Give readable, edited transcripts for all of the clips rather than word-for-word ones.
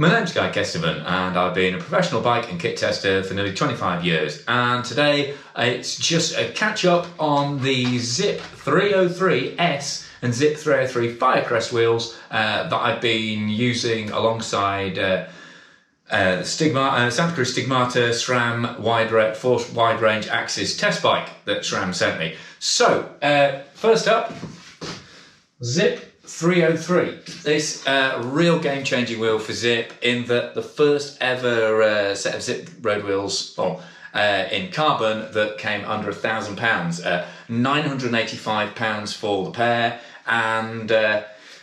My name's Guy Kesterman and I've been a professional bike and kit tester for nearly 25 years, and today it's just a catch up on the Zipp 303S and Zipp 303 Firecrest wheels that I've been using alongside Santa Cruz Stigmata SRAM wide range axis test bike that SRAM sent me. So first up, Zipp 303. This real game-changing wheel for Zipp, in that the first ever set of Zipp road wheels in carbon that came under £1,000, £985 for the pair, and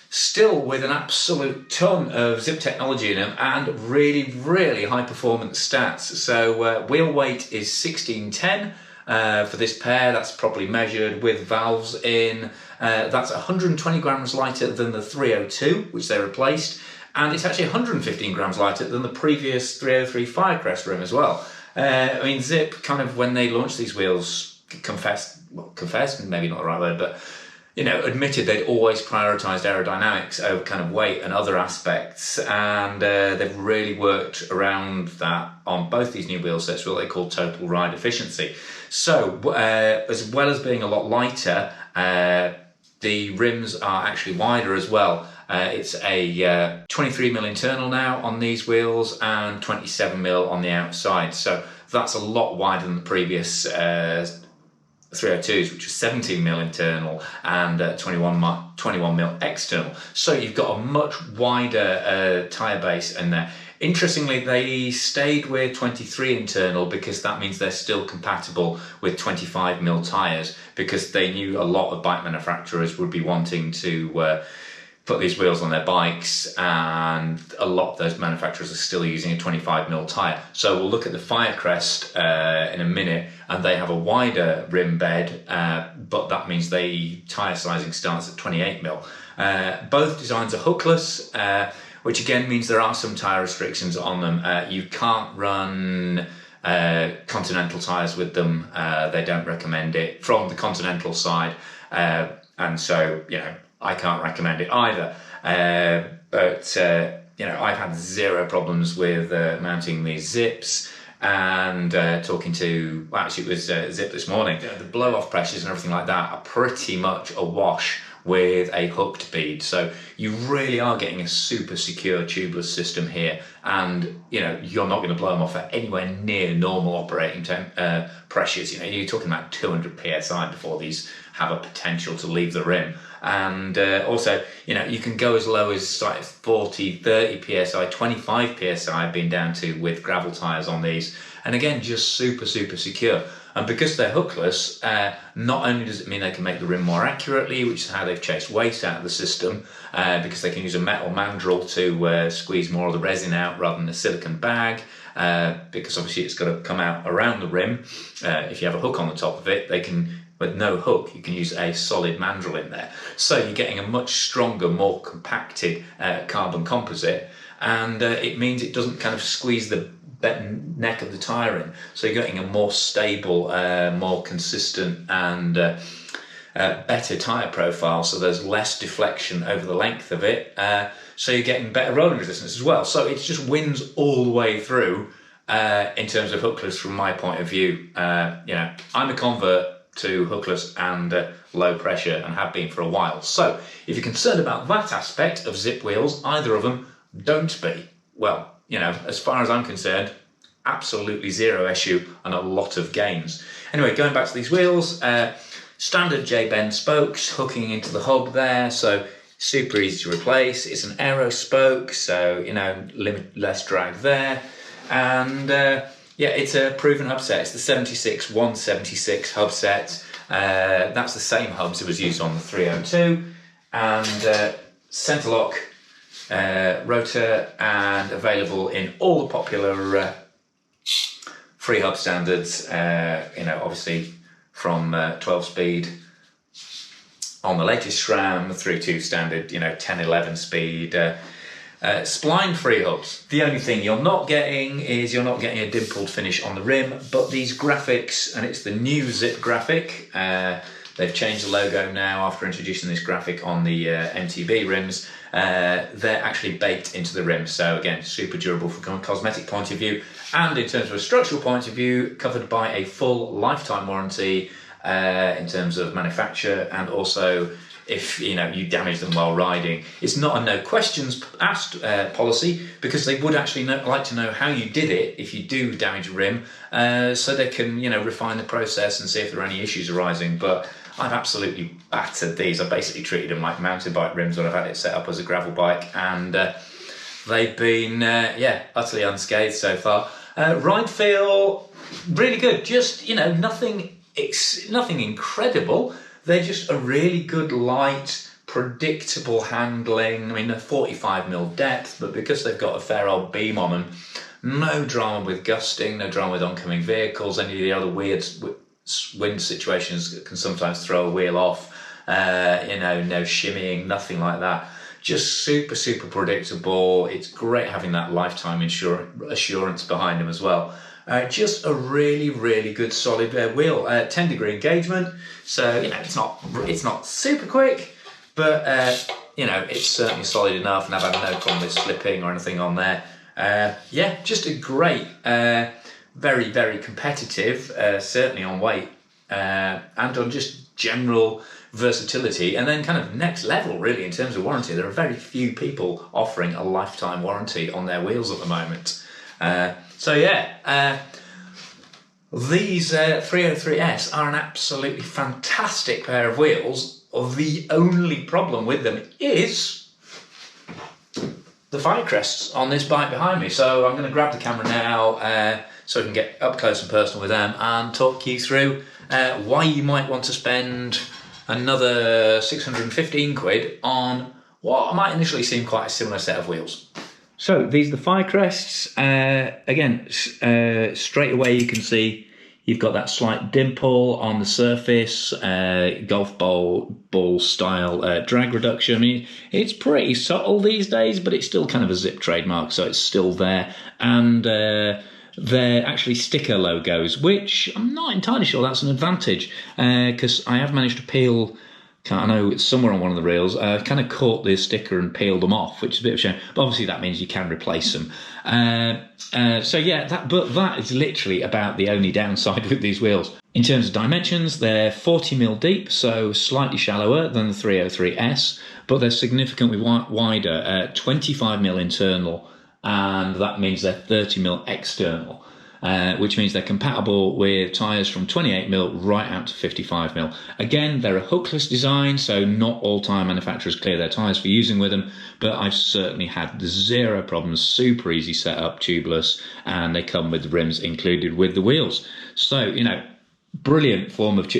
still with an absolute ton of Zipp technology in them and really high performance stats. So wheel weight is 1610 for this pair. That's properly measured with valves in. That's 120 grams lighter than the 302, which they replaced, and it's actually 115 grams lighter than the previous 303 Firecrest rim as well. I mean, Zipp, kind of when they launched these wheels, confessed, maybe not the right word, but admitted they'd always prioritised aerodynamics over kind of weight and other aspects, and they've really worked around that on both these new wheel sets, what they call total ride efficiency. So as well as being a lot lighter, the rims are actually wider as well. It's a 23mm internal now on these wheels and 27mm on the outside. So that's a lot wider than the previous 302s, which is 17mm internal and 21mm external. So you've got a much wider tyre base in there. Interestingly, they stayed with 23 internal because that means they're still compatible with 25mm tyres, because they knew a lot of bike manufacturers would be wanting to put these wheels on their bikes, and a lot of those manufacturers are still using a 25mm tyre. So we'll look at the Firecrest in a minute, and they have a wider rim bed, but that means the tyre sizing starts at 28mm. Both designs are hookless, which again means there are some tyre restrictions on them. You can't run Continental tyres with them. They don't recommend it from the Continental side, and so I can't recommend it either. But I've had zero problems with mounting these Zipps. And talking to, well, actually it was Zipp this morning, the blow-off pressures and everything like that are pretty much a wash with a hooked bead. So you really are getting a super secure tubeless system here, and you're not going to blow them off at anywhere near normal operating pressures. You're talking about 200 psi before these have a potential to leave the rim. And also, you can go as low as like 40, 30 psi, 25 psi I've been down to with gravel tyres on these. And again, just super secure. And because they're hookless, not only does it mean they can make the rim more accurately, which is how they've chased waste out of the system, because they can use a metal mandrel to squeeze more of the resin out rather than a silicone bag, because obviously it's got to come out around the rim. If you have a hook on the top of it, they can, with no hook, you can use a solid mandrel in there. So you're getting a much stronger, more compacted carbon composite, and it means it doesn't kind of squeeze the neck of the tyre in. So you're getting a more stable, more consistent and better tyre profile, so there's less deflection over the length of it. So you're getting better rolling resistance as well. So it just wins all the way through in terms of hookless from my point of view. I'm a convert to hookless and low pressure, and have been for a while. So if you're concerned about that aspect of Zipp wheels, either of them, don't be. Well, as far as I'm concerned, absolutely zero issue and a lot of gains. Anyway, going back to these wheels, standard J-bend spokes hooking into the hub there, so super easy to replace. It's an aero spoke, so less drag there, and it's a proven hub set. It's the 176 hub set. That's the same hubs that was used on the 302, and centre lock rotor, and available in all the popular free hub standards. Obviously from 12 speed on the latest SRAM through to standard 10-11 speed spline free hubs. The only thing you're not getting is a dimpled finish on the rim, but these graphics, and it's the new Zipp graphic, They've changed the logo now after introducing this graphic on the MTB rims. They're actually baked into the rim, so again, super durable from a cosmetic point of view, and in terms of a structural point of view, covered by a full lifetime warranty in terms of manufacture, and also if you damage them while riding. It's not a no questions asked policy, because they would actually like to know how you did it if you do damage a rim, so they can refine the process and see if there are any issues arising. But I've absolutely battered these. I basically treated them like mountain bike rims when I've had it set up as a gravel bike, and they've been utterly unscathed so far. Ride feel really good. Just nothing incredible. They're just a really good, light, predictable handling. I mean, they're 45mm depth, but because they've got a fair old beam on them, no drama with gusting, no drama with oncoming vehicles. Any of the other weird wind situations can sometimes throw a wheel off. No shimmying, nothing like that. Just super, super predictable. It's great having that lifetime assurance behind them as well. Just a really, really good solid wheel. 10-degree engagement, so it's not super quick, but it's certainly solid enough, and I've had no problem with slipping or anything on there. Just a great, very, very competitive, certainly on weight and on just general versatility, and then kind of next level really in terms of warranty. There are very few people offering a lifetime warranty on their wheels at the moment. These 303S are an absolutely fantastic pair of wheels. The only problem with them is the Firecrests on this bike behind me. So I'm going to grab the camera now so I can get up close and personal with them and talk you through why you might want to spend another 615 quid on what might initially seem quite a similar set of wheels. So these are the Firecrests. Again, straight away you can see you've got that slight dimple on the surface, golf ball style drag reduction. I mean, it's pretty subtle these days, but it's still kind of a Zipp trademark, so it's still there. And they're actually sticker logos, which I'm not entirely sure that's an advantage, because I have managed to peel, I know it's somewhere on one of the reels, kind of caught the sticker and peeled them off, which is a bit of a shame, but obviously that means you can replace them. That is literally about the only downside with these wheels. In terms of dimensions, they're 40mm deep, so slightly shallower than the 303S, but they're significantly wider, 25mm internal, and that means they're 30mm external. Which means they're compatible with tyres from 28mm right out to 55mm. Again, they're a hookless design, so not all tyre manufacturers clear their tyres for using with them, but I've certainly had zero problems, super easy setup, tubeless, and they come with the rims included with the wheels. So, brilliant form of,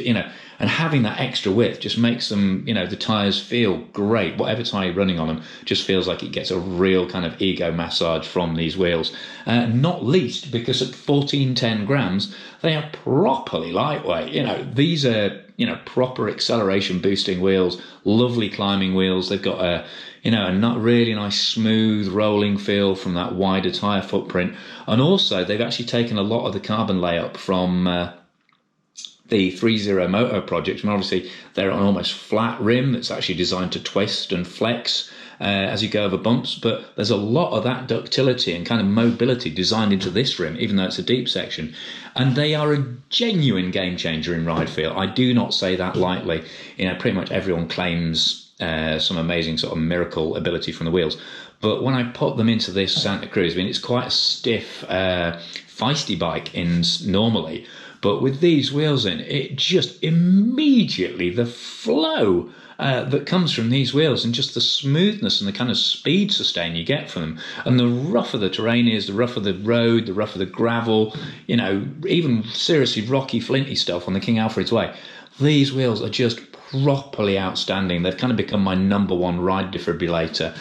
and having that extra width just makes them, the tyres feel great. Whatever tyre you're running on them just feels like it gets a real kind of ego massage from these wheels. Not least because at 1410 grams, they are properly lightweight. These are, proper acceleration boosting wheels, lovely climbing wheels. They've got a not really nice smooth rolling feel from that wider tyre footprint. And also they've actually taken a lot of the carbon layup from the 3.0 Moto project, and obviously they're on almost flat rim that's actually designed to twist and flex as you go over bumps, but there's a lot of that ductility and kind of mobility designed into this rim, even though it's a deep section, and they are a genuine game changer in ride feel. I do not say that lightly. Pretty much everyone claims some amazing sort of miracle ability from the wheels, but when I put them into this Santa Cruz, it's quite a stiff, feisty bike normally, but with these wheels in, it just immediately, the flow that comes from these wheels and just the smoothness and the kind of speed sustain you get from them, and the rougher the terrain is, the rougher the road, the rougher the gravel, even seriously rocky, flinty stuff on the King Alfred's Way, these wheels are just properly outstanding. They've kind of become my number one ride defibrillator.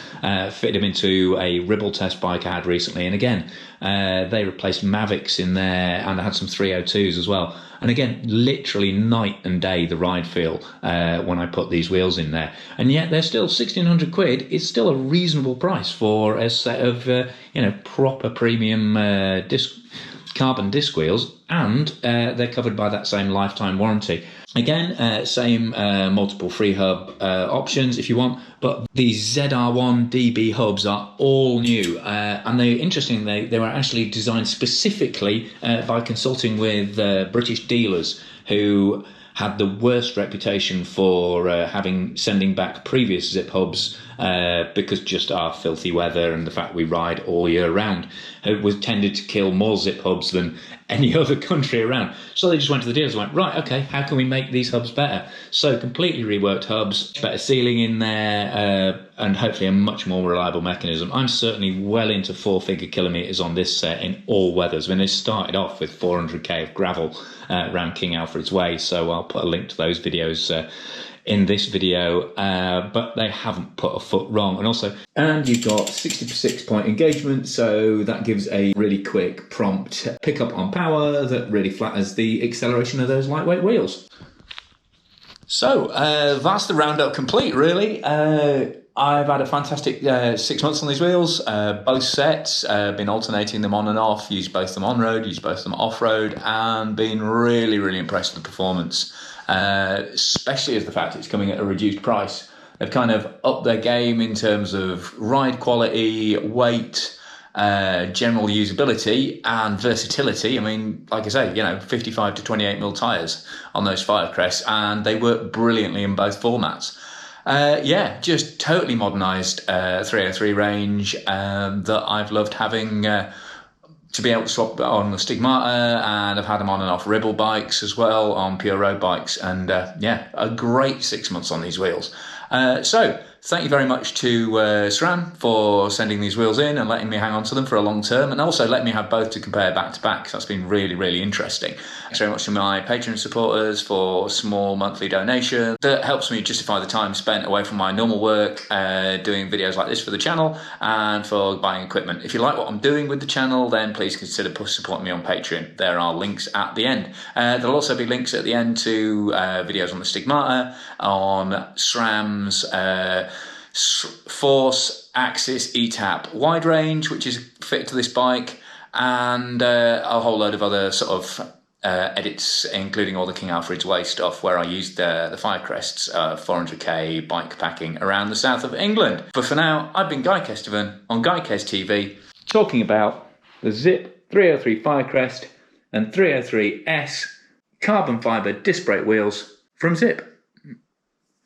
Fitted them into a Ribble test bike I had recently, and again, they replaced Mavics in there, and I had some 302s as well. And again, literally night and day the ride feel when I put these wheels in there. And yet they're still 1,600 quid. It's still a reasonable price for a set of proper premium carbon disc wheels, and they're covered by that same lifetime warranty. Again, same multiple free hub options if you want, but these Zr1db hubs are all new, and they were actually designed specifically by consulting with British dealers who had the worst reputation for sending back previous Zipp hubs because just our filthy weather and the fact we ride all year round was tended to kill more Zipp hubs than any other country around. So they just went to the dealers and went, right, okay, how can we make these hubs better? So completely reworked hubs, better sealing in there, and hopefully a much more reliable mechanism. I'm certainly well into 4-figure kilometres on this set in all weathers. I mean, they started off with 400k of gravel around King Alfred's Way, so I'll put a link to those videos in this video, but they haven't put a foot wrong. And you've got 66-point engagement, so that gives a really quick, prompt pickup on power that really flatters the acceleration of those lightweight wheels. So that's the roundup complete, really. I've had a fantastic 6 months on these wheels, both sets, been alternating them on and off, used both them on-road, used both them off-road, and been really, really impressed with the performance, especially as the fact it's coming at a reduced price. They've kind of upped their game in terms of ride quality, weight, general usability and versatility. I mean, like I say, 55 to 28mm tyres on those Firecrests, and they work brilliantly in both formats. Just totally modernised 303 range that I've loved having to be able to swap on the Stigmata, and I've had them on and off Ribble bikes as well, on pure road bikes, and a great 6 months on these wheels. So thank you very much to SRAM for sending these wheels in and letting me hang on to them for a long term, and also letting me have both to compare back to back. So that's been really, really interesting. Thanks very much to my Patreon supporters for small monthly donation. That helps me justify the time spent away from my normal work doing videos like this for the channel, and for buying equipment. If you like what I'm doing with the channel, then please consider supporting me on Patreon. There are links at the end. There'll also be links at the end to videos on the Stigmata, on SRAM's Force, Axis, ETAP wide range, which is fit to this bike, and a whole load of other sort of edits, including all the King Alfred's Way stuff where I used the Firecrests 400k bike packing around the south of England. But for now, I've been Guy Kestevan on Guykes TV, talking about the Zipp 303 Firecrest and 303S carbon fibre disc brake wheels from Zipp.